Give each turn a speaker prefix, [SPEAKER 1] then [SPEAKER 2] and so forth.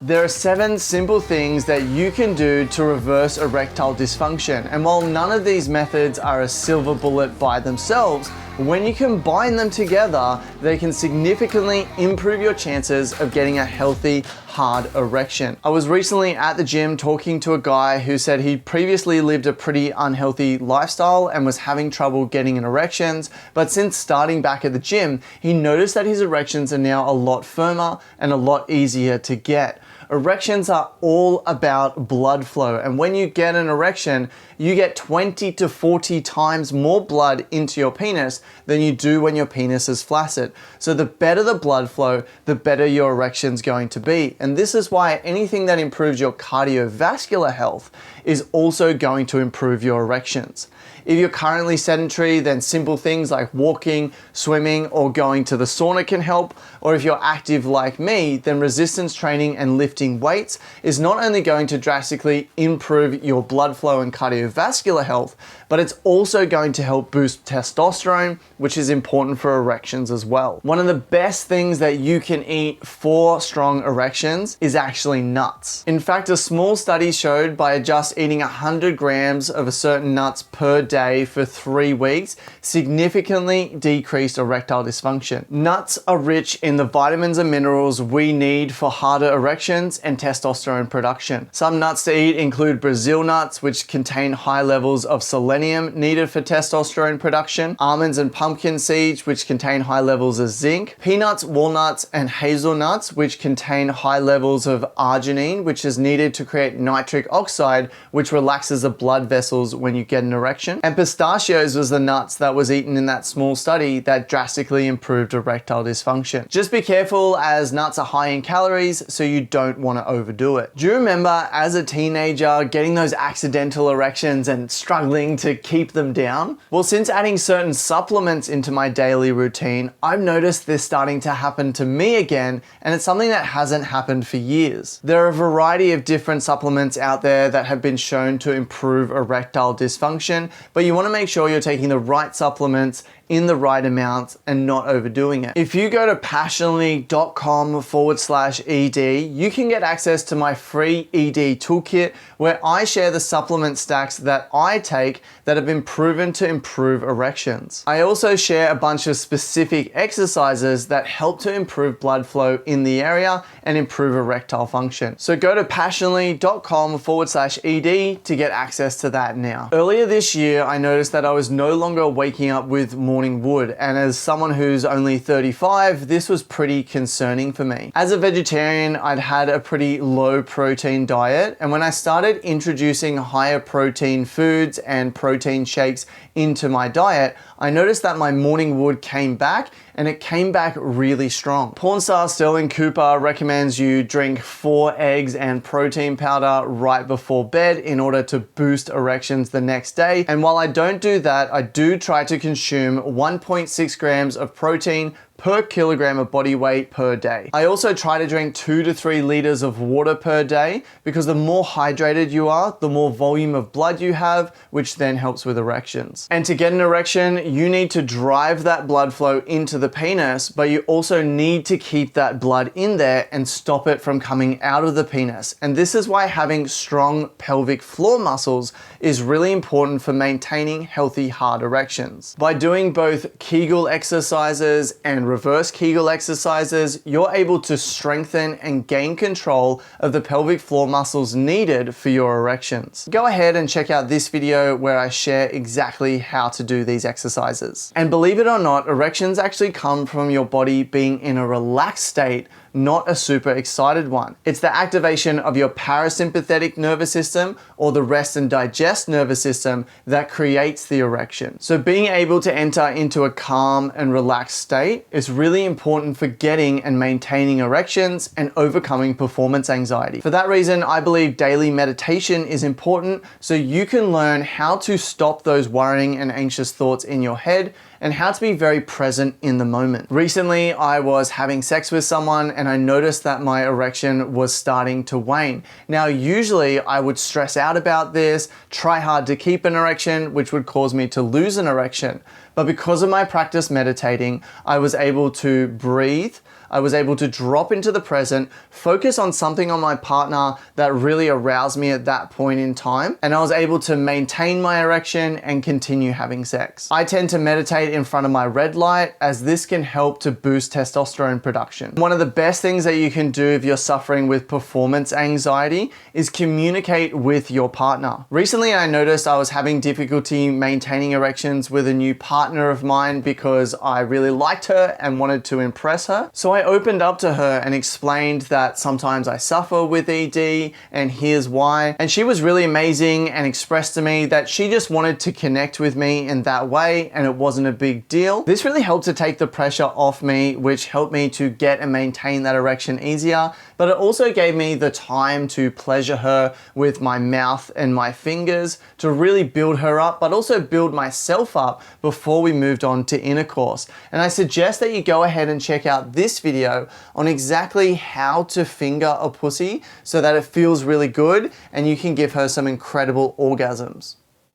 [SPEAKER 1] There are 7 simple things that you can do to reverse erectile dysfunction. And while none of these methods are a silver bullet by themselves, when you combine them together, they can significantly improve your chances of getting a healthy, hard erection. I was recently at the gym talking to a guy who said he previously lived a pretty unhealthy lifestyle and was having trouble getting erections, but since starting back at the gym, he noticed that his erections are now a lot firmer and a lot easier to get. Erections are all about blood flow, and when you get an erection, you get 20 to 40 times more blood into your penis than you do when your penis is flaccid. So the better the blood flow, the better your erection's going to be. And this is why anything that improves your cardiovascular health is also going to improve your erections. If you're currently sedentary, then simple things like walking, swimming, or going to the sauna can help. Or if you're active like me, then resistance training and lifting weights is not only going to drastically improve your blood flow and cardiovascular health, but it's also going to help boost testosterone, which is important for erections as well. One of the best things that you can eat for strong erections is actually nuts. In fact, a small study showed by just eating 100 grams of a certain nuts per day for 3 weeks significantly decreased erectile dysfunction. Nuts are rich in the vitamins and minerals we need for harder erections and testosterone production. Some nuts to eat include Brazil nuts, which contain high levels of selenium needed for testosterone production, almonds and pumpkin seeds, which contain high levels of zinc, peanuts, walnuts, and hazelnuts, which contain high levels of arginine, which is needed to create nitric oxide, which relaxes the blood vessels when you get an erection. And pistachios was the nuts that was eaten in that small study that drastically improved erectile dysfunction. Just be careful, as nuts are high in calories, so you don't want to overdo it. Do you remember as a teenager getting those accidental erections and struggling to keep them down? Well, since adding certain supplements into my daily routine, I've noticed this starting to happen to me again, and it's something that hasn't happened for years. There are a variety of different supplements out there that have been shown to improve erectile dysfunction, but you want to make sure you're taking the right supplements in the right amount and not overdoing it. If you go to passionately.com/ED, you can get access to my free ED toolkit where I share the supplement stacks that I take that have been proven to improve erections. I also share a bunch of specific exercises that help to improve blood flow in the area and improve erectile function. So go to passionately.com/ED to get access to that now. Earlier this year, I noticed that I was no longer waking up with morning wood, and as someone who's only 35, this was pretty concerning for me. As a vegetarian, I'd had a pretty low protein diet, and when I started introducing higher protein foods and protein shakes into my diet, I noticed that my morning wood came back, and it came back really strong. Porn star Sterling Cooper recommends you drink 4 eggs and protein powder right before bed in order to boost erections the next day. And while I don't do that, I do try to consume 1.6 grams of protein per kilogram of body weight per day. I also try to drink 2 to 3 liters of water per day, because the more hydrated you are, the more volume of blood you have, which then helps with erections. And to get an erection, you need to drive that blood flow into the penis, but you also need to keep that blood in there and stop it from coming out of the penis. And this is why having strong pelvic floor muscles is really important for maintaining healthy hard erections. By doing both Kegel exercises and reverse Kegel exercises, you're able to strengthen and gain control of the pelvic floor muscles needed for your erections. Go ahead and check out this video where I share exactly how to do these exercises. And believe it or not, erections actually come from your body being in a relaxed state, not a super excited one. It's the activation of your parasympathetic nervous system, or the rest and digest nervous system, that creates the erection. So being able to enter into a calm and relaxed state is really important for getting and maintaining erections and overcoming performance anxiety. For that reason, I believe daily meditation is important, so you can learn how to stop those worrying and anxious thoughts in your head and how to be very present in the moment. Recently, I was having sex with someone and I noticed that my erection was starting to wane. Now, usually I would stress out about this, try hard to keep an erection, which would cause me to lose an erection. But because of my practice meditating, I was able to breathe, I was able to drop into the present, focus on something on my partner that really aroused me at that point in time, and I was able to maintain my erection and continue having sex. I tend to meditate in front of my red light, as this can help to boost testosterone production. One of the best things that you can do if you're suffering with performance anxiety is communicate with your partner. Recently, I noticed I was having difficulty maintaining erections with a new partner of mine because I really liked her and wanted to impress her. So I opened up to her and explained that sometimes I suffer with ED and here's why. And she was really amazing and expressed to me that she just wanted to connect with me in that way and it wasn't a big deal. This really helped to take the pressure off me, which helped me to get and maintain that erection easier, but it also gave me the time to pleasure her with my mouth and my fingers to really build her up, but also build myself up before we moved on to intercourse. And I suggest that you go ahead and check out this video on exactly how to finger a pussy so that it feels really good and you can give her some incredible orgasms.